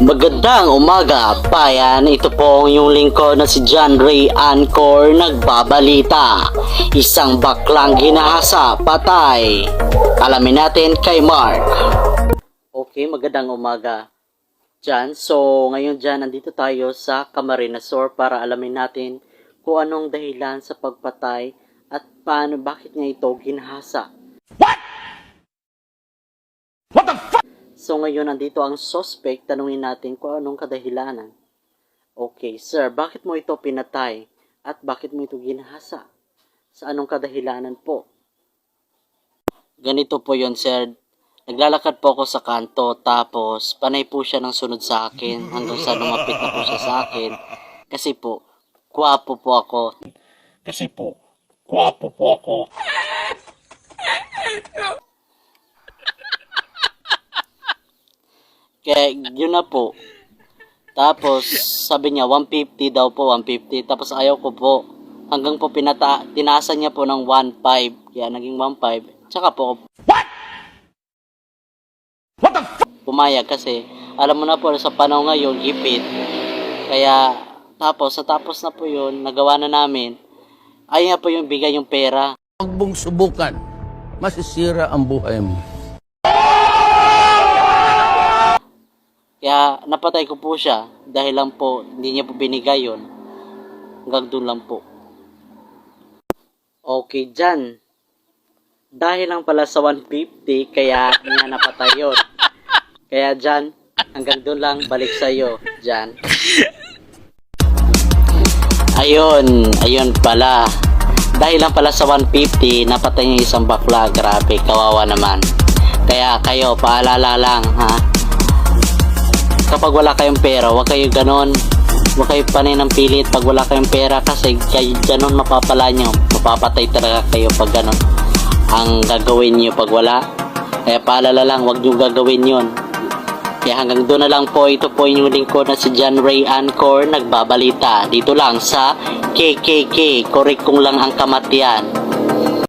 Magandang umaga, bayan. Ito po ang inyong lingkod na si John Ray Ancor nagbabalita. Isang baklang ginahasa, patay. Alamin natin kay Mark. Okay, magandang umaga, John. So, ngayon John, nandito tayo sa Camarines Sur para alamin natin kung anong dahilan sa pagpatay at bakit niya ito ginahasa. So ngayon nandito ang suspect, tanungin natin kung anong kadahilanan. Okay, sir, bakit mo ito pinatay at bakit mo ito ginahasa? Sa anong kadahilanan po? Ganito po yon, sir. Naglalakad po ako sa kanto tapos panay po siya ng sunod sa akin hanggang sa lumapit na po siya sa akin. Kasi po, gwapo po ako. Kaya yun na po. Tapos sabi niya 150 daw po, 150. Tapos ayaw ko po. Hanggang po tinaasan niya po ng 1.5. Kaya naging 1.5. Tsaka po pumayag kasi alam mo na po sa panahon ngayon, gipit. Kaya tapos na po yun, nagawa na namin. Ayaw niya po yung bigay yung pera. Huwag mong subukan. Masisira ang buhay mo. Kaya napatay ko po siya dahil lang po hindi niya po binigay yun. Hanggang doon lang po. Okay, Jan. Dahil lang pala sa 150 kaya niya napatay yun. Kaya Jan, hanggang doon lang, balik sa'yo, Jan. Ayun pala. Dahil lang pala sa 150, napatay niya isang bakla. Grabe, kawawa naman. Kaya kayo, paalala lang, ha? Kapag wala kayong pera, huwag kayo ganon. Huwag kayo panay ng pilit pag wala kayong pera kasi kayo ganon mapapala nyo. Mapapatay talaga kayo pag ganon ang gagawin nyo pag wala. Kaya paalala lang, huwag nyo gagawin yun. Kaya hanggang doon na lang po. Ito po yung lingkod na si John Ray Ancor nagbabalita. Dito lang sa KKK. Korek kong lang ang kamatian.